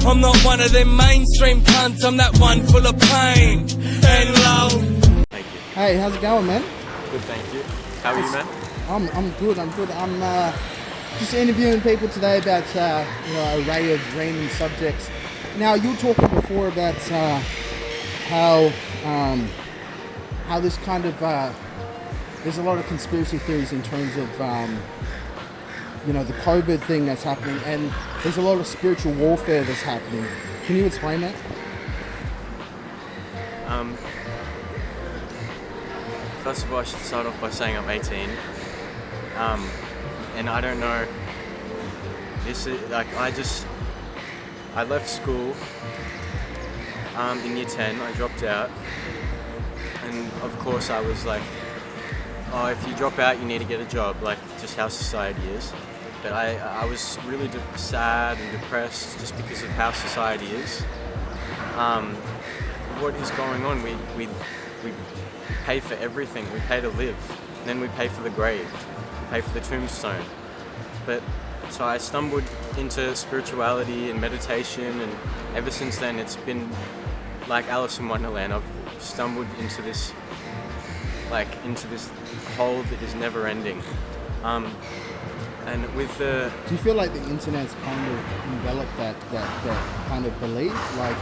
I'm not one of them mainstream cunts, I'm that one full of pain and love. Thank you. Hey, how's it going, man? Good, thank you. How are you, man? I'm good. I'm just interviewing people today about an array of random subjects. Now, you were talking before about how this kind of there's a lot of conspiracy theories in terms of the COVID thing that's happening, and there's a lot of spiritual warfare that's happening. Can you explain that? First of all, I should start off by saying I'm 18, and I don't know. This is like I left school in year 10. I dropped out, and of course I was like, oh, if you drop out, you need to get a job, like just how society is. But I was really sad and depressed just because of how society is. What is going on? We pay for everything. We pay to live, and then we pay for the grave, we pay for the tombstone. But so I stumbled into spirituality and meditation, and ever since then it's been like Alice in Wonderland. I've stumbled into this hole that is never ending. And with the... Do you feel like the internet's kind of enveloped that kind of belief? Like,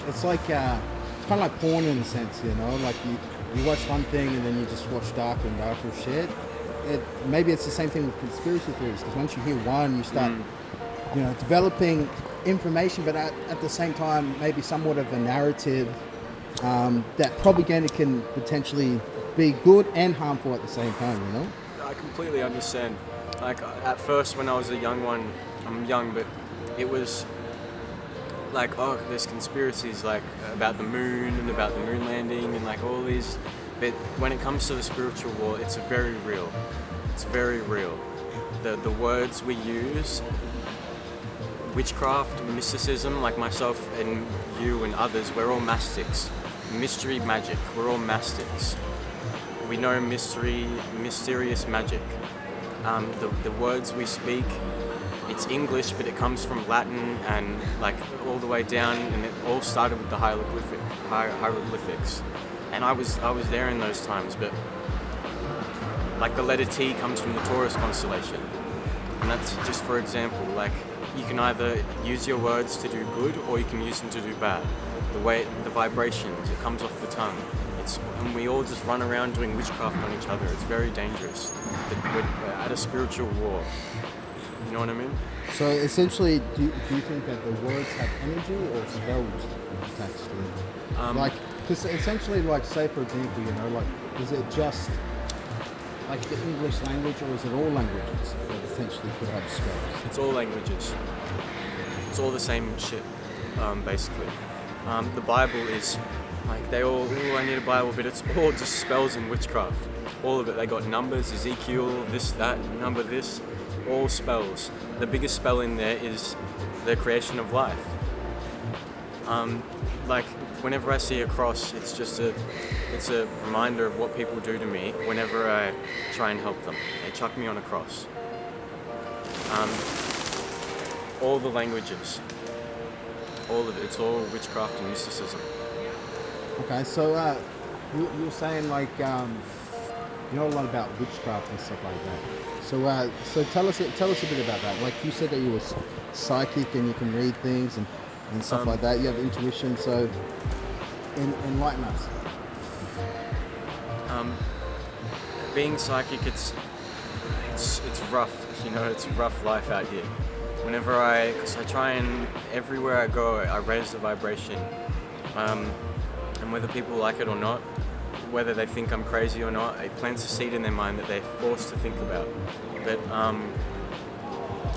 it's kind of like porn in a sense, like you watch one thing and then you just watch darker and darker shit. Maybe it's the same thing with conspiracy theories, because once you hear one, you start, developing information, but at the same time, maybe somewhat of a narrative that propaganda can potentially be good and harmful at the same time, I completely understand. Like, at first when I was a young one, I'm young, but it was like, oh, there's conspiracies like about the moon and about the moon landing and like all these. But when it comes to the spiritual war, it's very real. It's very real. The words we use, witchcraft, mysticism, like myself and you and others, we're all mastics. Mystery magic, we're all mastics. We know mysterious magic. The words we speak, it's English, but it comes from Latin and like all the way down, and it all started with the hieroglyphics. And I was there in those times, but like the letter T comes from the Taurus constellation. And that's just for example, like you can either use your words to do good or you can use them to do bad. The vibrations, it comes off the tongue. And we all just run around doing witchcraft on each other. It's very dangerous. We're at a spiritual war. You know what I mean? So essentially, do you think that the words have energy or spells attached to it? Because essentially, like, say for example, is it just like the English language, or is it all languages that essentially could have spells? It's all languages. It's all the same shit, basically. The Bible is like I need a Bible, but it's all just spells and witchcraft. All of it. They got numbers, Ezekiel, this, that, number this, all spells. The biggest spell in there is the creation of life. Like whenever I see a cross, it's a reminder of what people do to me whenever I try and help them. They chuck me on a cross. All the languages, all of it, it's all witchcraft and mysticism. Okay, so you were saying like you know a lot about witchcraft and stuff like that. So tell us a bit about that. Like you said that you were psychic and you can read things and stuff like that. You have intuition. So enlighten us. Being psychic, it's rough. It's a rough life out here. Because I try and everywhere I go, I raise the vibration. And whether people like it or not, whether they think I'm crazy or not, it plants a seed in their mind that they're forced to think about. But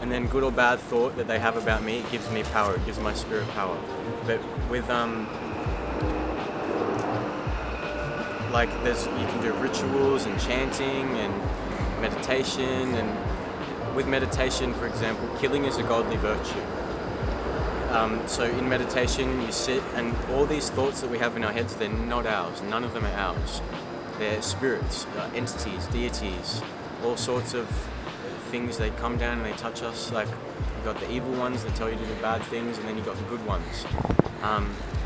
and then good or bad thought that they have about me, it gives me power, it gives my spirit power. But with like you can do rituals and chanting and meditation, and with meditation, for example, killing is a godly virtue. So in meditation you sit, and all these thoughts that we have in our heads, they're not ours. None of them are ours. They're spirits, entities, deities, all sorts of things, they come down and they touch us. Like, you got the evil ones that tell you to do bad things, and then you got the good ones.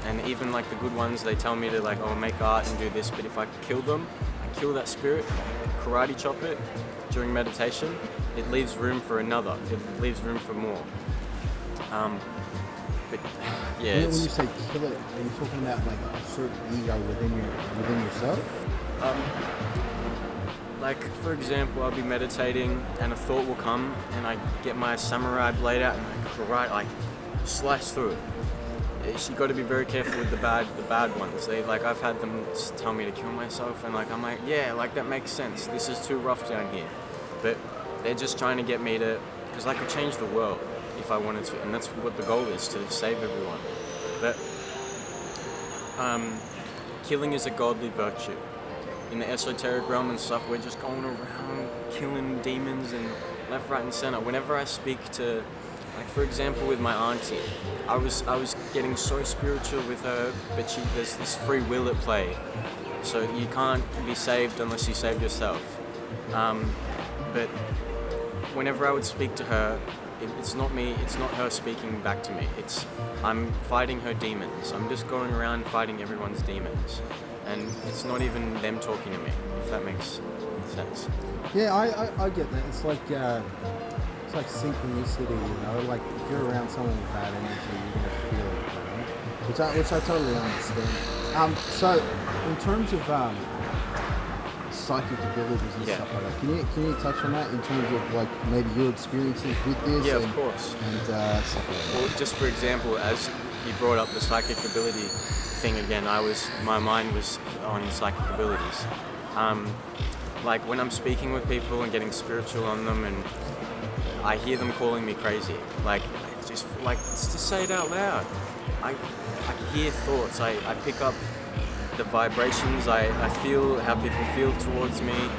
And even like the good ones, they tell me to like, oh, make art and do this, but if I kill them, I kill that spirit, karate chop it during meditation, it leaves room for another, it leaves room for more. But yeah, When you say kill it, are you talking about like a certain ego within yourself? Like, for example, I'll be meditating and a thought will come and I get my samurai blade out and I slice through it. You got to be very careful with the bad ones. I've had them tell me to kill myself, and I'm like, yeah, like that makes sense. This is too rough down here, but they're just trying to get me to, because I could change the world if I wanted to, and that's what the goal is, to save everyone. But killing is a godly virtue. In the esoteric realm and stuff, we're just going around killing demons and left, right, and center. Whenever I speak to, like for example, with my auntie, I was getting so spiritual with her, but there's this free will at play. So you can't be saved unless you save yourself. But whenever I would speak to her, it's not me, it's not her speaking back to me. I'm fighting her demons. I'm just going around fighting everyone's demons. And it's not even them talking to me, if that makes sense. Yeah, I get that. It's like synchronicity, you know. Like if you're around someone with bad energy, you're gonna feel it, you know? Which I totally understand. So in terms of psychic abilities and stuff like that, can you touch on that in terms of like maybe your experiences with this? Yeah, of course. And stuff like that. Well, just for example, as you brought up the psychic ability thing again, my mind was on psychic abilities. Like when I'm speaking with people and getting spiritual on them, and I hear them calling me crazy, like just say it out loud. I hear thoughts. I pick up the vibrations. I feel how people feel towards me.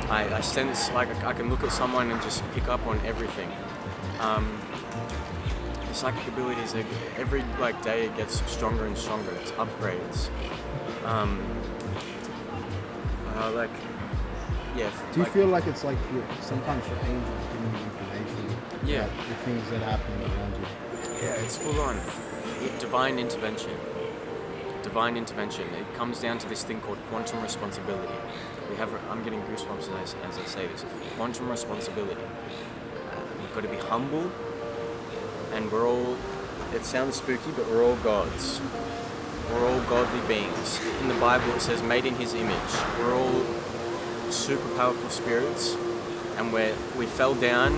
I sense, like I can look at someone and just pick up on everything. The psychic abilities, every day it gets stronger and stronger. It's upgrades. Do you feel like it's like sometimes your angels giving you information? Yeah. About the things that happen around you. Yeah, it's full on. Divine intervention. Divine intervention. It comes down to this thing called quantum responsibility. I'm getting goosebumps as I say this. Quantum responsibility. We've got to be humble, and we're all, it sounds spooky, but we're all gods. We're all godly beings. In the Bible it says made in his image. We're all super powerful spirits, and we fell down,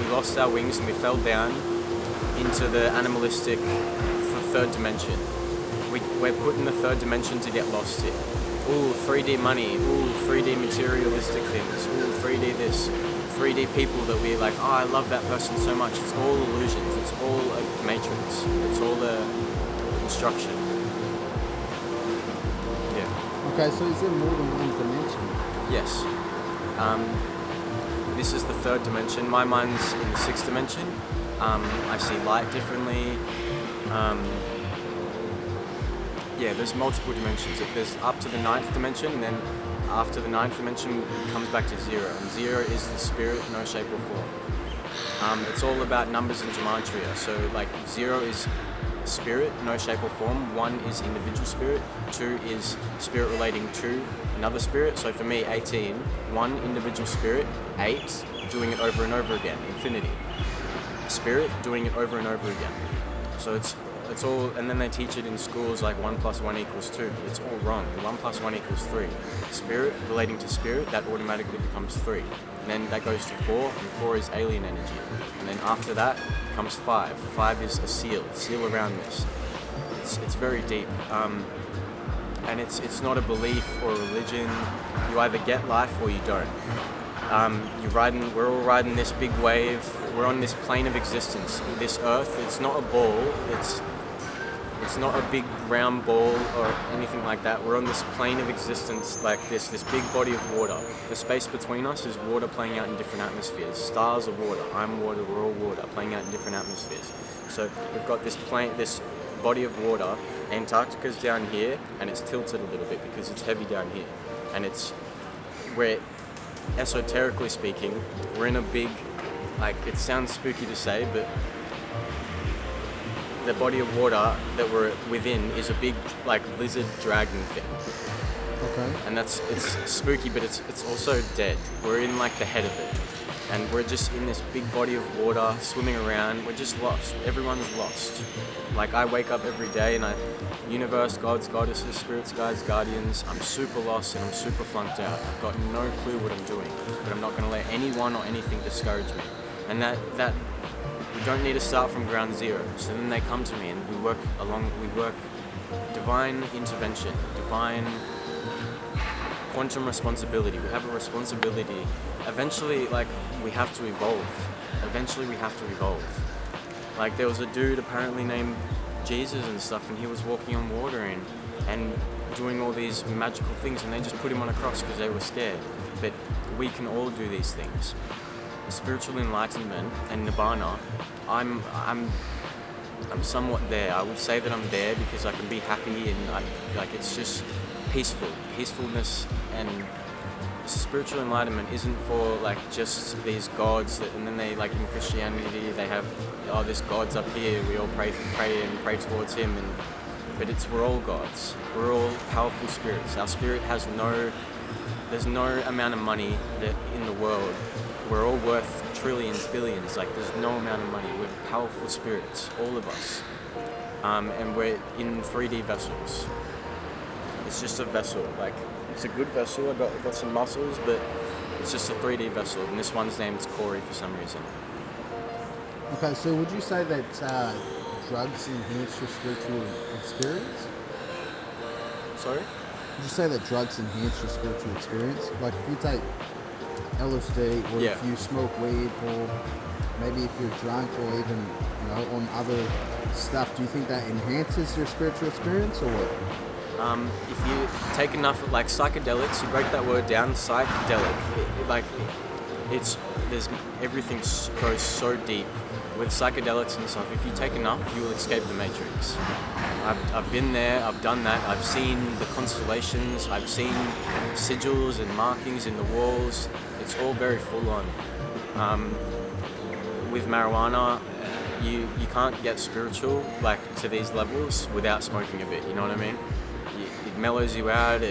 we lost our wings and we fell down into the animalistic third dimension. We're put in the third dimension to get lost here. Ooh, 3D money, ooh, 3D materialistic things, ooh, 3D this, 3D people that we like, oh, I love that person so much. It's all illusions, it's all a matrix, it's all a construction. Yeah. Okay, so is there more than one dimension? Yes. This is the third dimension. My mind's in the sixth dimension. I see light differently. There's multiple dimensions. There's up to the ninth dimension, and then after the ninth dimension, it comes back to zero. And zero is the spirit, no shape or form. It's all about numbers and gematria. So like 0 is spirit, no shape or form. 1 is individual spirit. 2 is spirit relating to another spirit. So for me, 18, 1 individual spirit, 8, doing it over and over again, infinity. Spirit, doing it over and over again. So it's all, and then they teach it in schools like 1 + 1 = 2. It's all wrong. 1 + 1 = 3. Spirit relating to spirit, that automatically becomes 3. And then that goes to 4, and 4 is alien energy. And then after that comes 5. 5 is a seal around this. It's very deep. And it's not a belief or a religion. You either get life or you don't. We're all riding this big wave. We're on this plane of existence. This earth, it's not a ball. It's not a big round ball or anything like that. We're on this plane of existence like this big body of water. The space between us is water playing out in different atmospheres. Stars are water. I'm water. We're all water playing out in different atmospheres. So we've got this body of water. Antarctica's down here, and it's tilted a little bit because it's heavy down here. And we're esoterically speaking, we're in a big like, it sounds spooky to say, but the body of water that we're within is a big, like, lizard dragon thing. Okay. And it's spooky, but it's also dead. We're in, like, the head of it. And we're just in this big body of water, swimming around. We're just lost. Everyone's lost. Like, I wake up every day and universe, gods, goddesses, spirits, guides, guardians, I'm super lost and I'm super flunked out. I've got no clue what I'm doing, but I'm not going to let anyone or anything discourage me. And that we don't need to start from ground zero. So then they come to me and we work divine intervention, divine quantum responsibility. We have a responsibility. Eventually, like, we have to evolve. Like, there was a dude apparently named Jesus and stuff, and he was walking on water and doing all these magical things, and they just put him on a cross because they were scared. But we can all do these things. Spiritual enlightenment and nibbana, I'm somewhat there. I would say that I'm there because I can be happy and it's just peacefulness. And spiritual enlightenment isn't for, like, just these gods that, and then they, like, in Christianity they have, oh, this god's up here, we all pray towards him, but we're all gods. We're all powerful spirits. Our spirit has there's no amount of money that in the world. We're all worth trillions, billions. Like, there's no amount of money. We're powerful spirits, all of us, and we're in 3D vessels. It's just a vessel. Like, it's a good vessel. I got some muscles, but it's just a 3D vessel. And this one's named Corey for some reason. Okay, so would you say that drugs enhance your spiritual experience? Sorry? Would you say that drugs enhance your spiritual experience? Like, if you take LSD, or if you smoke weed, or maybe if you're drunk, or even, on other stuff, do you think that enhances your spiritual experience, or what? If you take enough, like, psychedelics, you break that word down, psychedelic, everything goes so deep with psychedelics and stuff. If you take enough, you will escape the matrix. I've been there, I've done that, I've seen the constellations, I've seen sigils and markings in the walls. It's all very full on. With marijuana, you can't get spiritual, like, to these levels without smoking a bit, you know what I mean? It mellows you out.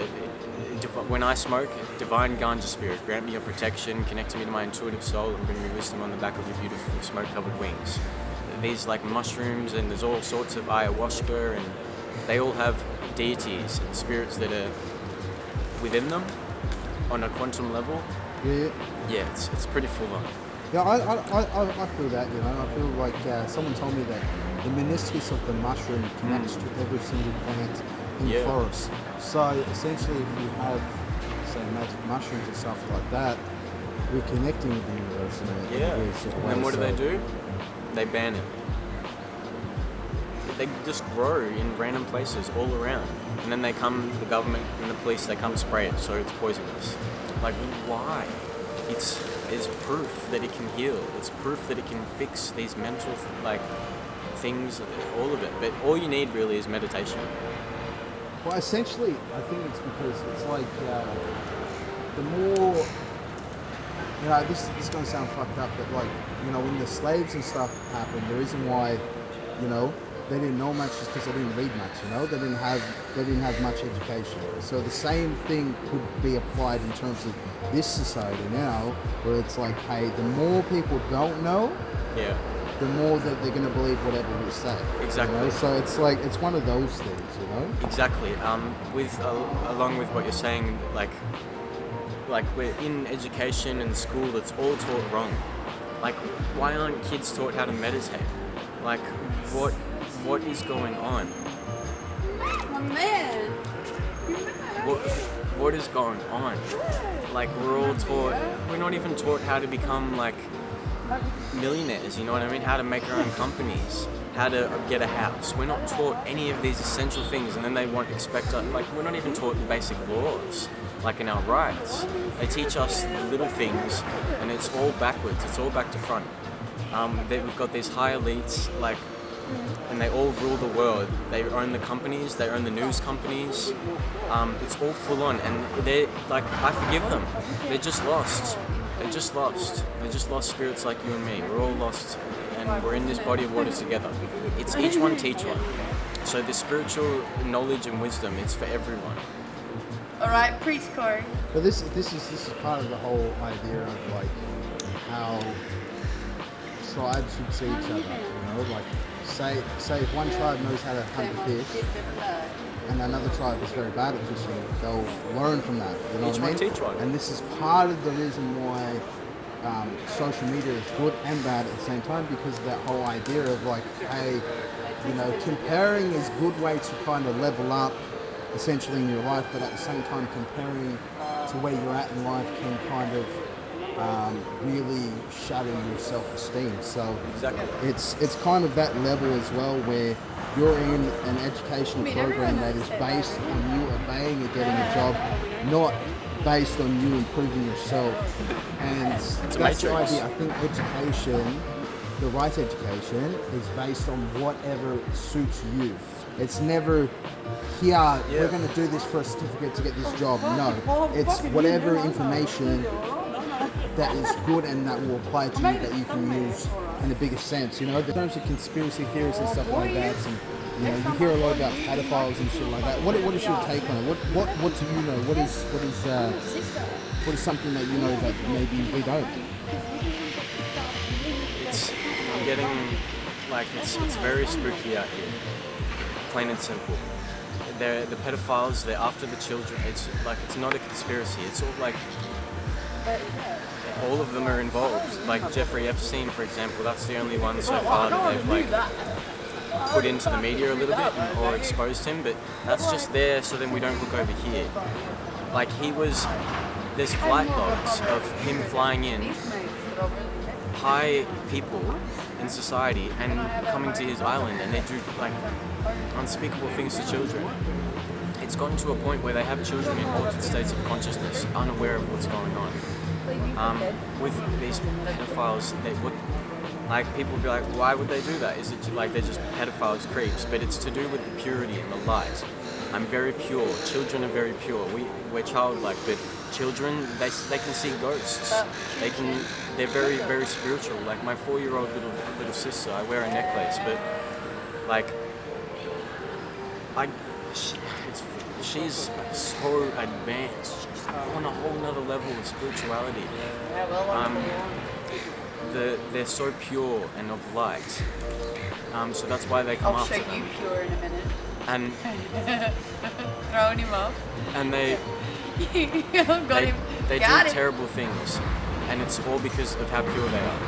When I smoke, divine ganja spirit, grant me your protection, connect me to my intuitive soul, and bring me wisdom on the back of your beautiful smoke-covered wings. These, like, mushrooms, and there's all sorts of ayahuasca, and they all have deities and spirits that are within them on a quantum level. Yeah. Yeah, it's pretty full on. Yeah, I feel that, I feel like someone told me that the meniscus of the mushroom connects to every single plant in the forest. So essentially, if you have, say, magic mushrooms and stuff like that, we're connecting with the universe in a weird sort of way. And then what do? They ban it. They just grow in random places all around. And then the government and the police, they come spray it, so it's poisonous. Like, why? It's proof that it can heal. It's proof that it can fix these mental, things, all of it. But all you need really is meditation. Well, essentially, I think it's because it's like the more, this is going to sound fucked up, but, like, when the slaves and stuff happened, the reason why, they didn't know much is because they didn't read much, they didn't have much education. So the same thing could be applied in terms of this society now, where it's like, hey, the more people don't know, the more that they're going to believe whatever we say. Exactly. So it's like, it's one of those things, Exactly. Along with what you're saying, like we're in education and school, it's all taught wrong. Like, why aren't kids taught how to meditate? Like, what is going on? My man. What is going on? Like, we're not even taught how to become, like, millionaires, you know what I mean? How to make our own companies, how to get a house. We're not taught any of these essential things, and then they expect us, like, we're not even taught the basic laws, like in our rights. They teach us the little things, and it's all backwards, it's all back to front. We've got these high elites, like, and they all rule the world. They own the companies, they own the news companies. It's all full on, and they're like, I forgive them. They're just lost. They're just lost. They're just lost spirits like you and me. We're all lost, and we're in this body of water together. It's each one teach one. So the spiritual knowledge and wisdom, it's for everyone. All right, preach, Corey. But this is part of the whole idea of like how tribes should see each other. You know, like say if one tribe knows how to hunt fish and another tribe is very bad at fishing, they'll learn from that. You know Each what I one mean? teach one. And this is part of the reason why social media is good and bad at the same time, because of that whole idea of like, hey, you know, comparing is a good way to kind of level up essentially in your life, but at the same time comparing to where you're at in life can kind of really shatter your self-esteem. So Exactly. it's kind of that level as well, where you're in an education program that is based on you obeying and getting a job, not based on you improving yourself. And that's the idea. I think education, the right education, is based on whatever suits you. It's never, here, we're going to do this for a certificate to get this job. No, it's whatever information that is good and that will apply to you, that you can use in the biggest sense. You know, in terms of conspiracy theories and stuff like that, and you know, you hear a lot about pedophiles and shit like that. What is your take on it? What do you know? What is something that you know that maybe we don't? It's getting like it's very spooky out here. Plain and simple. The pedophiles, they're after the children. It's like, it's not a conspiracy. It's all like, all of them are involved. Like Jeffrey Epstein, for example, that's the only one so far that they've like put into the media a little bit or exposed him, but that's just there so then we don't look over here. Like there's flight logs of him flying in high people in society and coming to his island, and they do like unspeakable things to children. It's gotten to a point where they have children in altered states of consciousness, unaware of what's going on. With these pedophiles, like people would be like, why would they do that? Is it like they're just pedophiles, creeps? But it's to do with the purity and the light. I'm very pure. Children are very pure. We're childlike, but children, they can see ghosts. They're very, very spiritual. Like my 4-year-old little sister, I wear a necklace, but like she's so advanced. She's on a whole nother level of spirituality. They're so pure and of light. So that's why they come after them. I'll show you pure in a minute. And Throwing him off. and they Got him. do Got him. terrible things, and it's all because of how pure they are.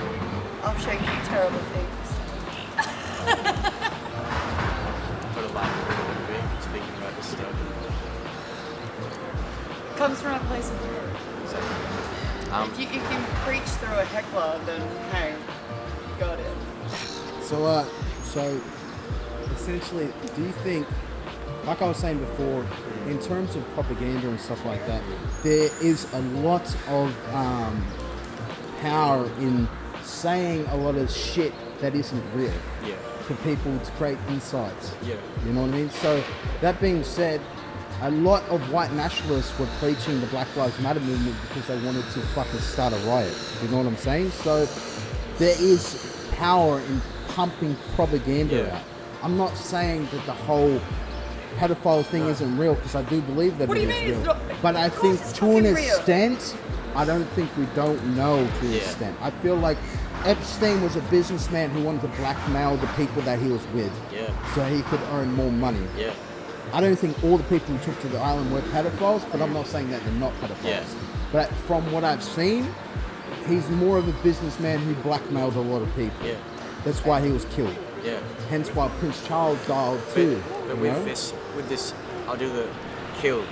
I'll show you terrible things. Got to laugh a little bit speaking about this stuff. Comes from a place of fear. If you can preach through a heckler, then hey, you got it. So essentially, do you think, like I was saying before, in terms of propaganda and stuff like that, there is a lot of power in saying a lot of shit that isn't real for people to create insights. Yeah. You know what I mean? So that being said, a lot of white nationalists were preaching the Black Lives Matter movement because they wanted to fucking start a riot. You know what I'm saying? So there is power in pumping propaganda out. I'm not saying that the whole pedophile thing isn't real, because I do believe that it is real. But I think to an extent, I don't think we don't know to an extent. I feel like Epstein was a businessman who wanted to blackmail the people that he was with so he could earn more money. Yeah. I don't think all the people who took to the island were pedophiles, but I'm not saying that they're not pedophiles. Yeah. But from what I've seen, he's more of a businessman who blackmailed a lot of people. Yeah. That's why he was killed. Yeah. Hence why Prince Charles died too. But with this, I'll do the killed.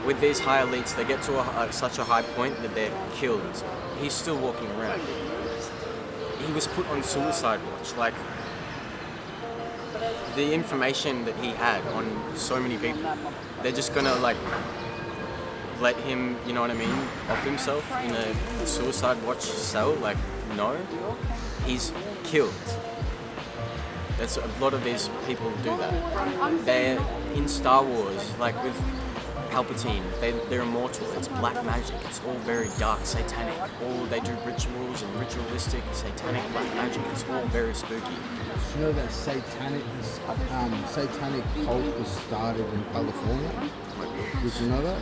With these high elites, they get to such a high point that they're killed. He's still walking around. He was put on suicide watch. Like, the information that he had on so many people, they're just gonna like let him, you know what I mean, off himself in a suicide watch cell. Like, no, he's killed. That's a lot of these people do that. They're in Star Wars, like with Palpatine, they're immortal. It's black magic. It's all very dark, satanic. All they do rituals and ritualistic, satanic black magic. It's all very spooky. You know that satanic cult was started in California? Did you know that?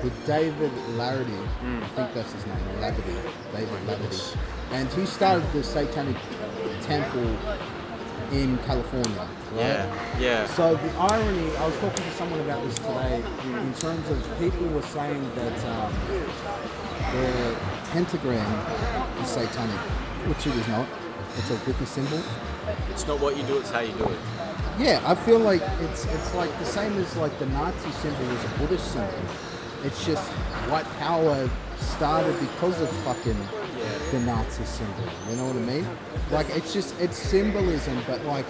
With David Larrady, I think that's his name, David Larrady. And he started the satanic temple in California, right? Yeah. So the irony, I was talking to someone about this today, in terms of people were saying that the pentagram is satanic, which it is not. It's a Wicca symbol. It's not what you do, it's how you do it. Yeah, I feel like it's like the same as like the Nazi symbol is a Buddhist symbol. It's just white power started because of fucking the Nazi symbol. You know what I mean? Like it's symbolism, but like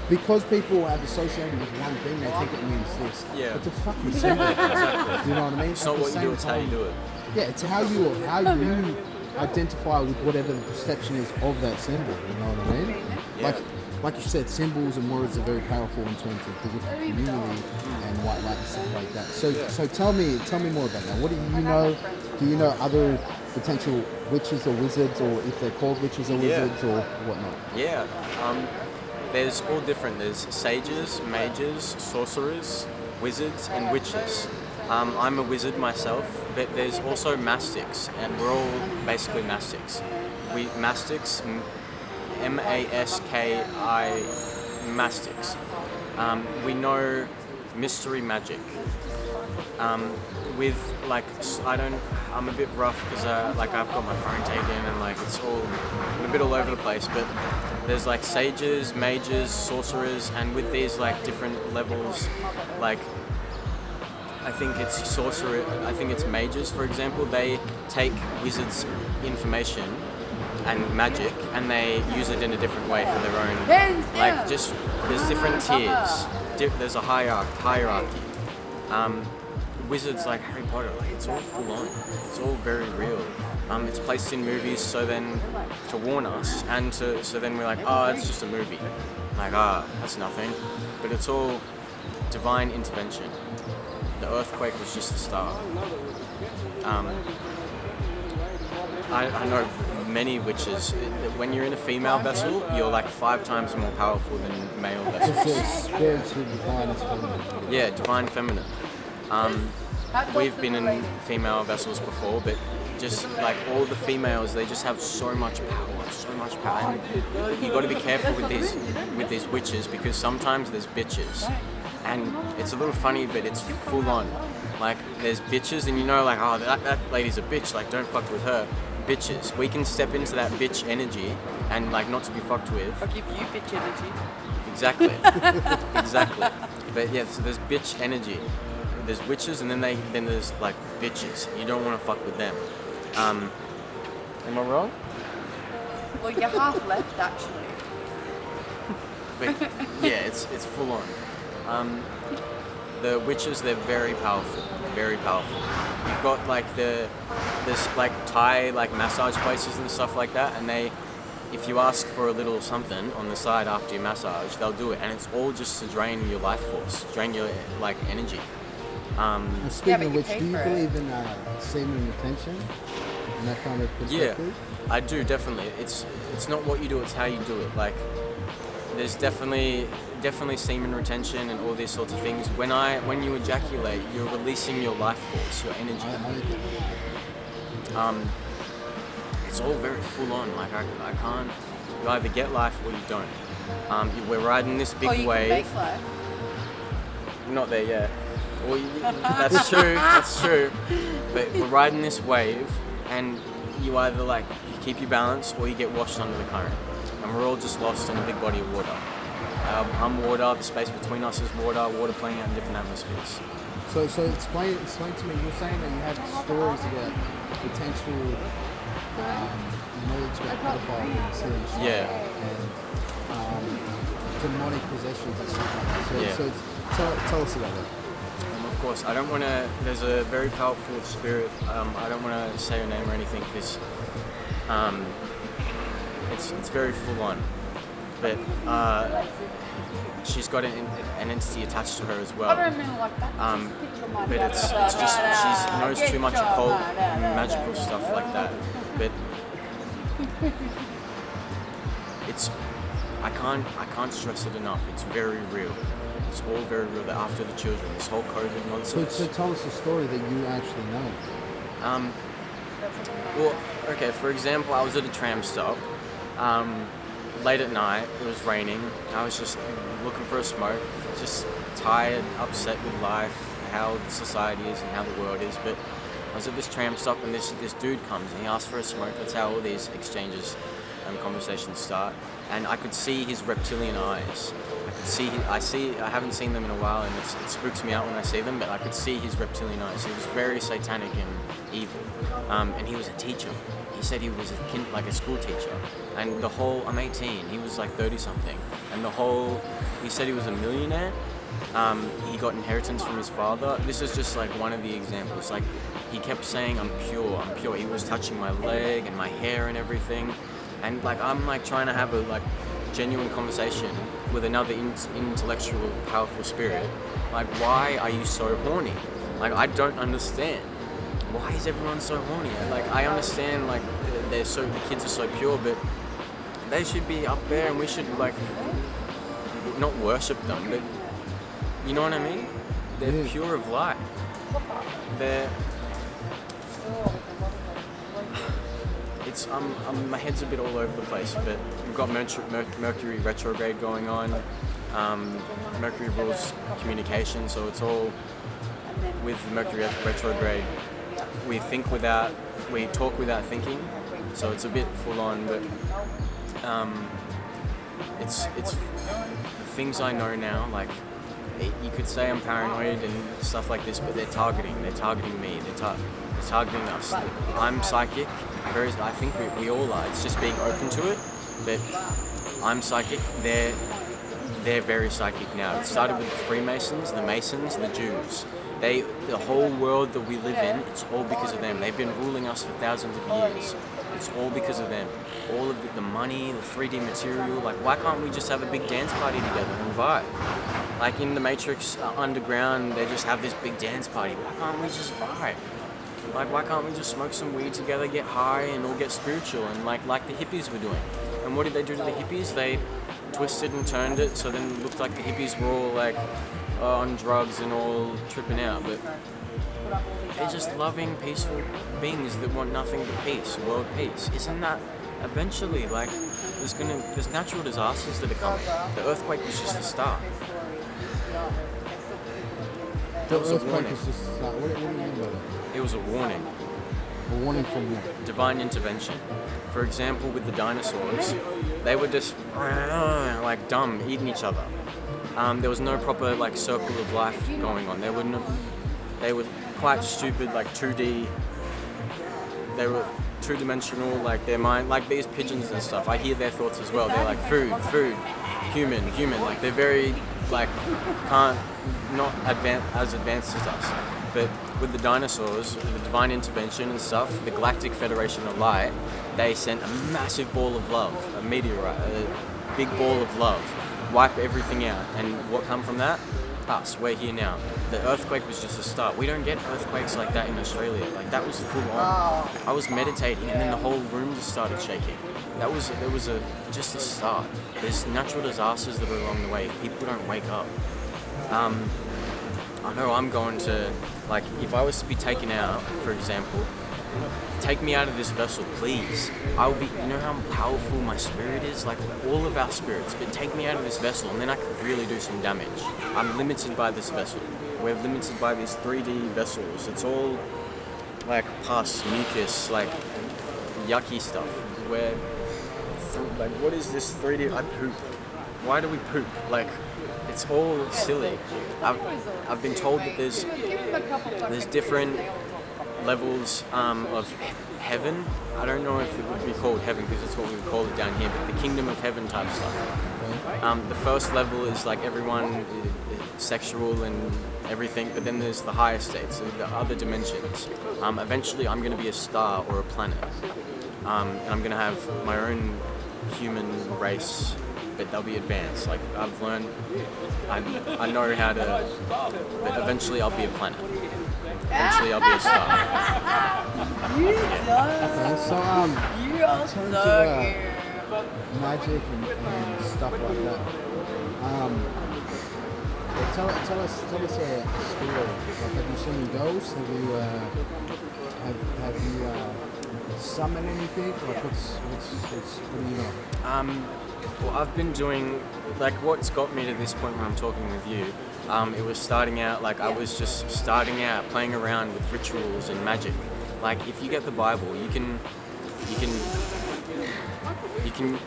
because people have associated with one thing, they think it means this. Yeah. It's a fucking symbol. Exactly. You know what I mean? It's not what you do, it's how you do it. Yeah, it's how you identify with whatever the perception is of that symbol. You know what I mean? Yeah. Like you said, symbols and words are very powerful in terms of the Wicca community and white light and stuff like that. So tell me more about that. What do you know? Do you know other potential witches or wizards, or if they're called witches or wizards or whatnot? Yeah. There's all different. There's sages, mages, sorcerers, wizards, and witches. I'm a wizard myself, but there's also mastics, and we're all basically mastics. Mastics, M-A-S-K-I, mastics. We know mystery magic. I'm a bit rough because I've got my phone taken and I'm a bit all over the place, but there's like sages, mages, sorcerers, and with these like different levels, like I think it's mages, for example, they take wizards' information and magic and they use it in a different way for their own, there's different tiers, there's a hierarchy. Wizards like Harry Potter, it's all full on, it's all very real. It's placed in movies to warn us, and so then we're like, it's just a movie, that's nothing, but it's all divine intervention. The earthquake was just the start. I know many witches. When you're in a female vessel, you're like 5 times more powerful than male vessels. It's spiritual, divine, it's feminine. Yeah, divine feminine. We've been in female vessels before, but just like all the females, they just have so much power. And you got to be careful with these witches, because sometimes there's bitches, and it's a little funny, but it's full on. Like there's bitches, and that lady's a bitch. Like don't fuck with her. Bitches, we can step into that bitch energy and not to be fucked with. I'll give you bitch energy. Exactly. But yeah, so there's bitch energy. There's witches, and then there's like bitches. You don't want to fuck with them. Am I wrong? Well, you're half left actually. But yeah, it's full on. The witches, they're very powerful. You've got there's Thai massage places and stuff like that, and if you ask for a little something on the side after your massage, they'll do it, and it's all just to drain your life force, drain your energy. And speaking of which, do you believe in semen retention and that kind of perspective? Yeah, I do, definitely. It's not what you do, it's how you do it. There's definitely semen retention and all these sorts of things. When you ejaculate, you're releasing your life force, your energy. It's all very full on. I can't. You either get life or you don't. We're riding this big wave. Can make life. Not there yet. Well, that's true. But we're riding this wave, and you either you keep your balance or you get washed under the current. And we're all just lost in a big body of water. I'm water, the space between us is water playing out in different atmospheres. So explain to me, you're saying that you have stories about potential knowledge about pedophiles and serious and demonic possessions and stuff like that. So tell us about that. Of course, I don't want to, there's a very powerful spirit, I don't want to say her name or anything because it's very full on. but she's got an entity attached to her as well. But it's just she knows too much occult and magical stuff like that. But it's I can't stress it enough. It's very real. It's all very real. That after the children, this whole COVID nonsense. So tell us a story that you actually know. Well, okay. For example, I was at a tram stop. Late at night, it was raining. I was just looking for a smoke, just tired, upset with life, how society is and how the world is. But I was at this tram stop, and this dude comes and he asks for a smoke. That's how all these exchanges and conversations start. And I could see his reptilian eyes. I haven't seen them in a while, and it spooks me out when I see them. But I could see his reptilian eyes. He was very satanic and evil, and he was a teacher. He said he was like a school teacher, and I'm 18, he was like 30 something, and he said he was a millionaire. He got inheritance from his father. This is just like one of the examples. Like, he kept saying, I'm pure. He was touching my leg and my hair and everything, and like I'm like trying to have a like genuine conversation with another intellectual, powerful spirit. Like, why are you so horny? Like, I don't understand. Why is everyone so horny? Like, I understand, like, the kids are so pure, but they should be up there, and we should, like, not worship them, but you know what I mean? They're pure of light. My head's a bit all over the place, but we've got Mercury retrograde going on. Mercury rules communication, so it's all with Mercury retrograde. We talk without thinking, so it's a bit full on, but it's things I know now. Like, you could say I'm paranoid and stuff like this, but they're targeting me, they're targeting us. I'm psychic, I think we all are. It's just being open to it, but I'm psychic. They're very psychic now. It started with the Freemasons, the Masons, the Jews. The whole world that we live in, it's all because of them. They've been ruling us for thousands of years. It's all because of them. All of the money, the 3D material. Like, why can't we just have a big dance party together and vibe? Like in the Matrix underground, they just have this big dance party. Why can't we just vibe? Like, why can't we just smoke some weed together, get high, and all get spiritual, and like the hippies were doing? And what did they do to the hippies? They twisted and turned it so then it looked like the hippies were all like on drugs and all tripping out, but they're just loving, peaceful beings that want nothing but peace, world peace. Isn't that eventually, like, there's natural disasters that are coming. The earthquake was just the start. That was a warning. What do you mean by that? It was a warning. A warning from what? Divine intervention. For example, with the dinosaurs, they were just like dumb, eating each other. There was no proper like circle of life going on. They were quite stupid, like 2D. They were two-dimensional, like their mind, like these pigeons and stuff. I hear their thoughts as well. They're like food, human. Like they're very not as advanced as us. But with the dinosaurs, with the divine intervention and stuff, the Galactic Federation of Light, they sent a massive ball of love, a meteorite, a big ball of love, wipe everything out. And what come from that? Us, we're here now. The earthquake was just a start. We don't get earthquakes like that in Australia. Like, that was full on. I was meditating and then the whole room just started shaking. There was just a start. There's natural disasters that are along the way if people don't wake up. I know I'm going to, like, if I was to be taken out, for example, take me out of this vessel, please. I will be, you know how powerful my spirit is? Like, all of our spirits, but take me out of this vessel and then I could really do some damage. I'm limited by this vessel. We're limited by these 3D vessels. It's all, like, pus, mucus, like, yucky stuff. Like, what is this 3D? I poop. Why do we poop? Like, it's all silly. I've been told that there's different levels of heaven. I don't know if it would be called heaven because it's what we would call it down here, but the kingdom of heaven type stuff. The first level is like everyone sexual and everything, but then there's the higher states, the other dimensions. Eventually I'm going to be a star or a planet, and I'm going to have my own human race but they'll be advanced. Like I've learned, I know how to, but eventually I'll be a planet. Eventually I'll be a star. You Okay, so You are in terms so of cute. magic and stuff like that. Tell us a story. Like, have you seen ghosts? Have you summoned anything? Like, what do you know? Well, I've been doing, like, what's got me to this point where I'm talking with you, it was starting out, like, I was just starting out playing around with rituals and magic. Like, if you get the Bible, you can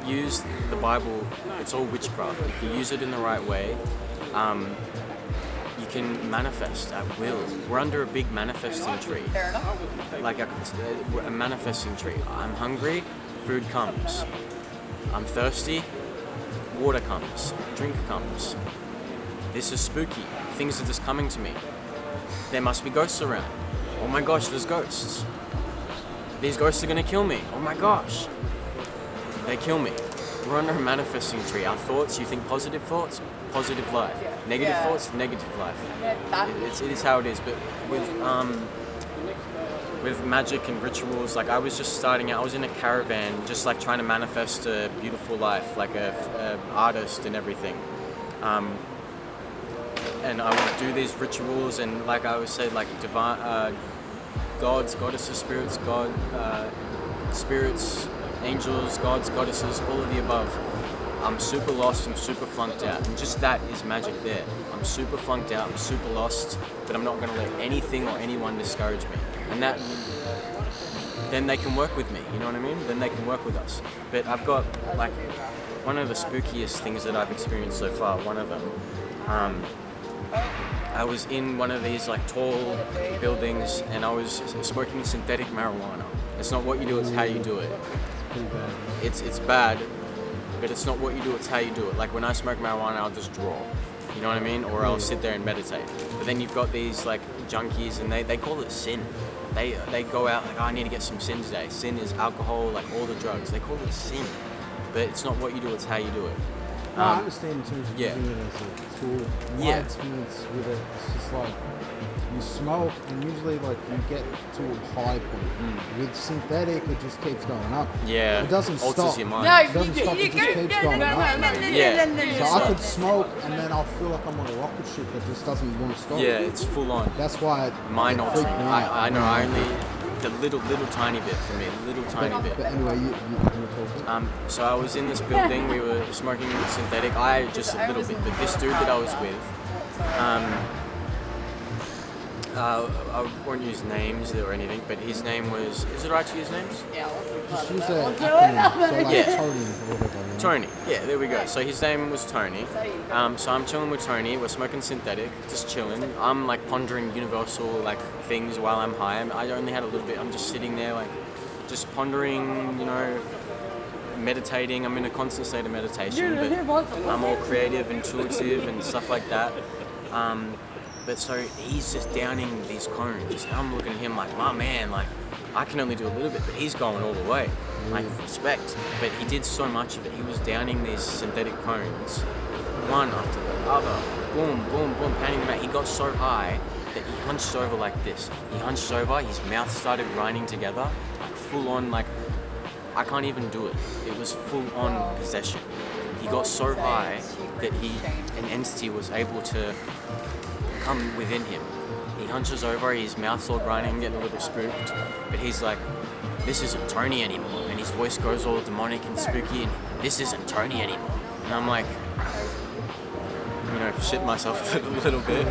use the Bible, it's all witchcraft. If you use it in the right way, you can manifest at will. We're under a big manifesting tree. Fair enough. Like a manifesting tree. I'm hungry, food comes. I'm thirsty, water comes, drink comes. This is spooky. Things are just coming to me. There must be ghosts around. Oh my gosh, there's ghosts. These ghosts are gonna kill me. Oh my gosh. They kill me. We're under a manifesting tree. Our thoughts, you think positive thoughts, positive life. Negative thoughts, negative life. It is how it is. But with magic and rituals, like I was just starting out, I was in a caravan just like trying to manifest a beautiful life, like a artist and everything. And I would do these rituals and like I would say like divine, gods, goddesses, spirits, spirits, angels, gods, goddesses, all of the above. I'm super lost, I'm super flunked out, and just that is magic there. I'm super flunked out, I'm super lost, but I'm not going to let anything or anyone discourage me. And that, then they can work with me, you know what I mean? Then they can work with us. But I've got, like, one of the spookiest things that I've experienced so far, one of them, I was in one of these, like, tall buildings, and I was smoking synthetic marijuana. It's not what you do, it's how you do it. Pretty bad. It's bad, but it's not what you do, it's how you do it. Like when I smoke marijuana, I'll just draw, you know what I mean? Or I'll sit there and meditate. But then you've got these like junkies and they call it sin. They go out like, oh, I need to get some sin today. Sin is alcohol, like all the drugs. They call it sin, but it's not what you do, it's how you do it. No, I understand in terms of using it as a tool. My experience with it, it's just like you smoke and usually like you get to a high point. With synthetic, it just keeps going up. Yeah, it doesn't alters stop. your mind. No, It doesn't stop, it just keeps going up. So I could smoke and then I'll feel like I'm on a rocket ship that just doesn't want to stop. Yeah, it's full on. That's why Mind it altering. freaked me out. I know. I only the little tiny bit for me, little tiny bit. But anyway, you were talking. So I was in this building. We were smoking synthetic. I just a little bit, but this dude that I was with. I won't use names or anything, but his name was. Is it right to use names? Just use an acronym, so like Yeah. Tony or whatever. You know? Tony. Yeah, there we go. So his name was Tony. So I'm chilling with Tony. We're smoking synthetic, just chilling. I'm like pondering universal like things while I'm high. I only had a little bit. I'm just sitting there like, just pondering, you know, meditating. I'm in a constant state of meditation, but I'm all creative, intuitive, and stuff like that. But so he's just downing these cones. And I'm looking at him like, my man, like, I can only do a little bit, but he's going all the way. Like, respect. But he did so much of it. He was downing these synthetic cones, one after the other. Boom, boom, boom, pounding them out. He got so high that he hunched over like this. He hunched over, his mouth started grinding together, like full on, like, I can't even do it. It was full on possession. He got so high that an entity was able to come within him. He hunches over, his mouth's all grinding, getting a little spooked, but he's like, this isn't Tony anymore. And his voice goes all demonic and spooky, and this isn't Tony anymore. And I'm like, you know, shit myself a little bit.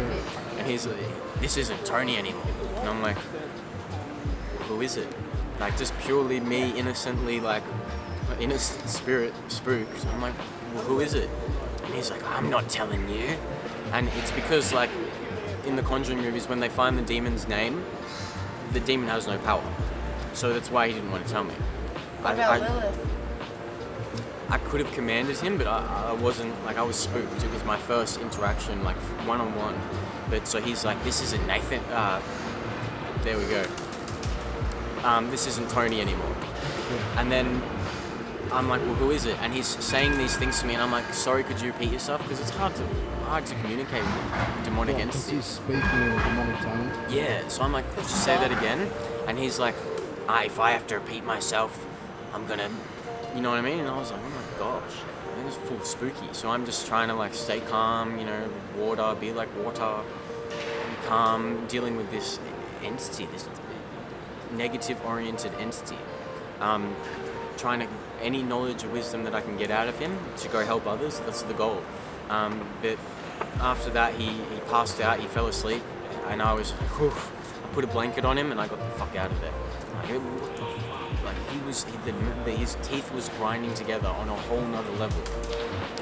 And he's like, this isn't Tony anymore. And I'm like, who is it? Like, just purely me, innocently, like, innocent spirit, spooked. I'm like, well, who is it? And he's like, I'm not telling you. And it's because, like, in the Conjuring movies, when they find the demon's name, the demon has no power. So that's why he didn't want to tell me. What about Lilith? I could have commanded him, but I wasn't, like, I was spooked. It was my first interaction, like, one-on-one. But so he's like, this isn't Nathan, there we go. This isn't Tony anymore. And then I'm like, well, who is it? And he's saying these things to me, and I'm like, sorry, could you repeat yourself? Because it's hard to communicate with demonic entities. He's speaking in a demonic tongue. Yeah, so I'm like, could you say that again? And he's like, if I have to repeat myself, I'm gonna, you know what I mean? And I was like, oh my gosh, man, it's full spooky. So I'm just trying to like stay calm, water, be like water, be calm, dealing with this entity, this negative-oriented entity. Trying to, any knowledge or wisdom that I can get out of him to go help others, that's the goal. But after that, he passed out, he fell asleep, and I was, I put a blanket on him and I got the fuck out of there. Like, what the fuck? Like, his teeth was grinding together on a whole nother level.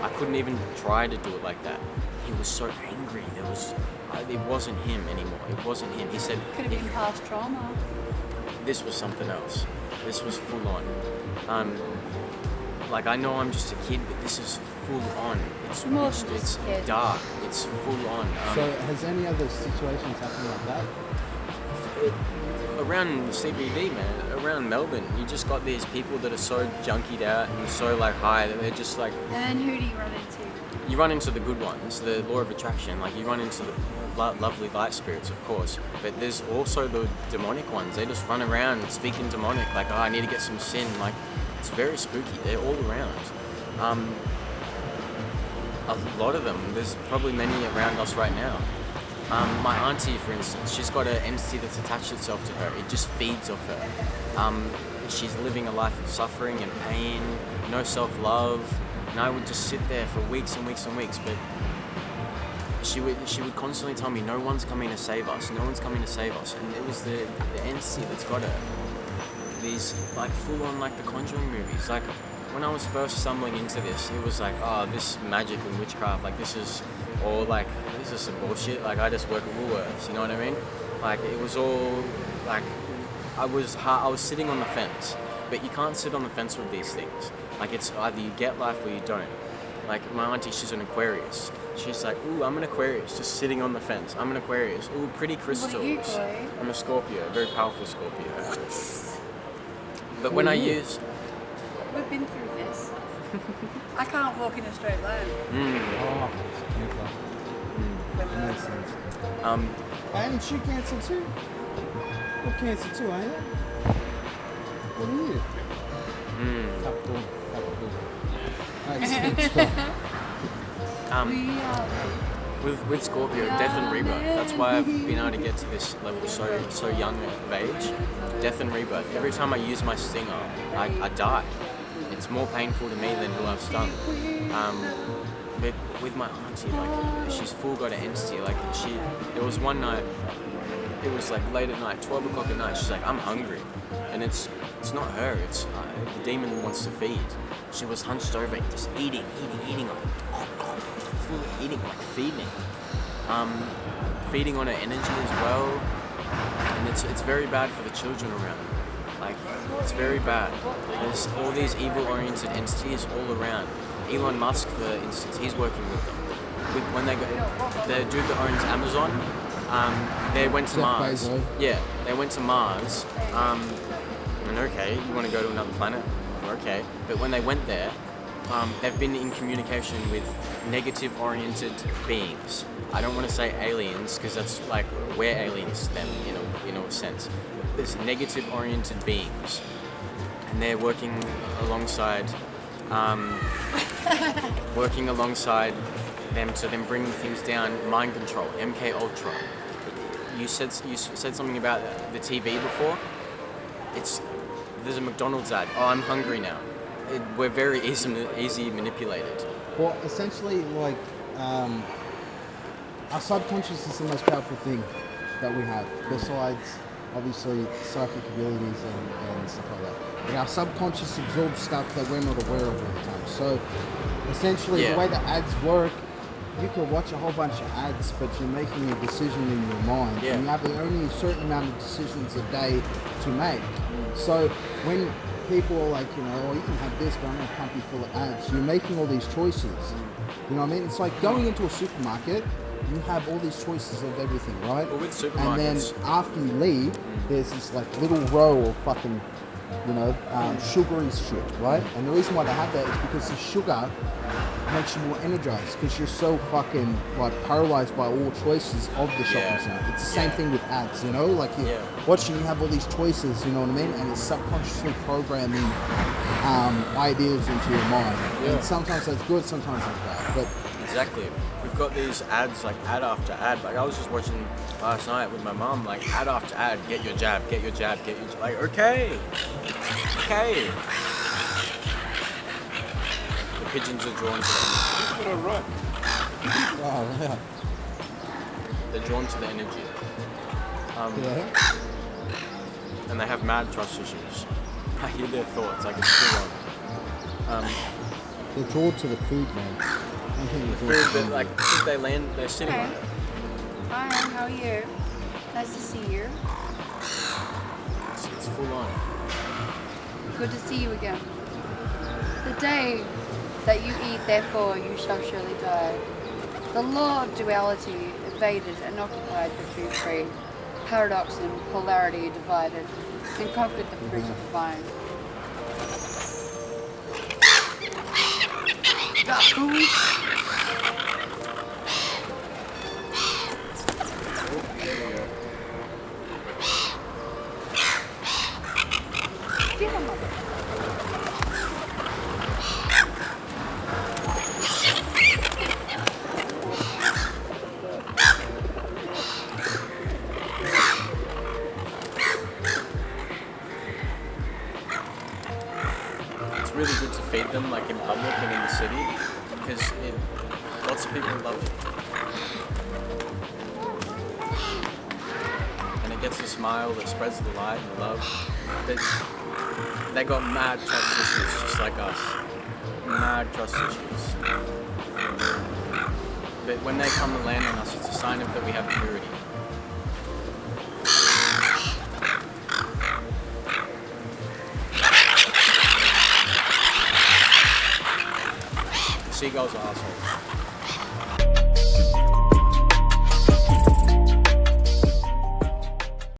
I couldn't even try to do it like that. He was so angry. It wasn't him anymore. It wasn't him. He said, could have been past trauma. This was something else. This was full on. Like, I know I'm just a kid, but this is full on. It's dark. It's full on. So has any other situations happened like that? Around CBD, man, around Melbourne, you just got these people that are so junkied out and so like high that they're just like. And who do you run into? You run into the good ones, the law of attraction. Like, you run into the lovely light spirits, of course, but there's also the demonic ones. They just run around speaking demonic, like, I need to get some sin. Like, it's very spooky. They're all around. A lot of them. There's probably many around us right now. My auntie, for instance, she's got an entity that's attached itself to her. It just feeds off her. She's living a life of suffering and pain, no self-love, and I would just sit there for weeks and weeks and weeks, but she would constantly tell me, no one's coming to save us, no one's coming to save us, and it was the entity that's got her. These, like, full-on, like, the Conjuring movies. Like, when I was first stumbling into this, it was like, this magic and witchcraft, like, this is all, like, this is some bullshit, like, I just work at Woolworths, you know what I mean? Like, it was all, like, I was sitting on the fence, but you can't sit on the fence with these things. Like, it's either you get life or you don't. Like, my auntie, she's an Aquarius. She's like, ooh, I'm an Aquarius, just sitting on the fence. I'm an Aquarius. Ooh, pretty crystals. What are you, Chloe? I'm a Scorpio, a very powerful Scorpio. But when I use... We've been through this. I can't walk in a straight line. Oh, that makes sense. And she Cancer too? You're Cancer too, ain't you? What are you? Capricorn. With Scorpio, death and rebirth. That's why I've been able to get to this level so young of age. Death and rebirth. Every time I use my stinger, I die. It's more painful to me than who I've stung. But with my auntie, like, she's full got an entity. Like, there was one night, it was like late at night, 12 o'clock at night, she's like, I'm hungry. And it's not her, it's the demon wants to feed. She was hunched over, just eating, like, full eating, like feeding. Feeding on her energy as well. And it's very bad for the children around. Like, it's very bad. There's all these evil-oriented entities all around. Elon Musk, for instance, he's working with them. When they go, the dude that owns Amazon, they went to Mars. Yeah, they went to Mars. And okay, you want to go to another planet? Okay. But when they went there, they've been in communication with negative-oriented beings. I don't want to say aliens, because that's like, we're aliens to them, in a sense. There's negative-oriented beings, and they're working alongside them to then bring things down. Mind control, MK Ultra. You said something about the TV before. There's a McDonald's ad. Oh, I'm hungry now. We're very easy manipulated. Well, essentially, like, our subconscious is the most powerful thing that we have, besides obviously psychic abilities and stuff like that. But our subconscious absorbs stuff that we're not aware of all the time. So essentially, the way the ads work, you can watch a whole bunch of ads, but you're making a decision in your mind. And you have only a certain amount of decisions a day to make. So when people are like, you can have this, but I'm going to pump you full of ads, you're making all these choices. You know what I mean? It's like going into a supermarket, you have all these choices of everything, right? Well, with supermarkets. And then after you leave, there's this like little row of fucking sugary shit, right? And the reason why they have that is because the sugar makes you more energized because you're so fucking like paralyzed by all choices of the shopping center. It's the same thing with ads, like you're watching, you have all these choices, you know what I mean? And it's subconsciously programming ideas into your mind. And sometimes that's good, sometimes that's bad. But exactly. We've got these ads, like ad after ad. Like I was just watching last night with my mum, like ad after ad, get your jab, get your jab, get your jab. Like, okay. The pigeons are drawn to the energy. They're drawn to the energy. And they have mad trust issues. I hear their thoughts, like it's full on. They're drawn to the food, man. But like if they land, they're sitting on it. Hi, how are you? Nice to see you. It's full on. Good to see you again. The day that you eat, therefore you shall surely die. The law of duality evaded and occupied the food trade. Paradox and polarity divided and conquered the fruit of the vine. It's really good to feed them, like in public and in the city, because lots of people love it. And it gets a smile that spreads the light and love. They got mad trust issues, just like us. Mad trust issues. But when they come to land on us, it's a sign of that we have purity. Seagulls are assholes.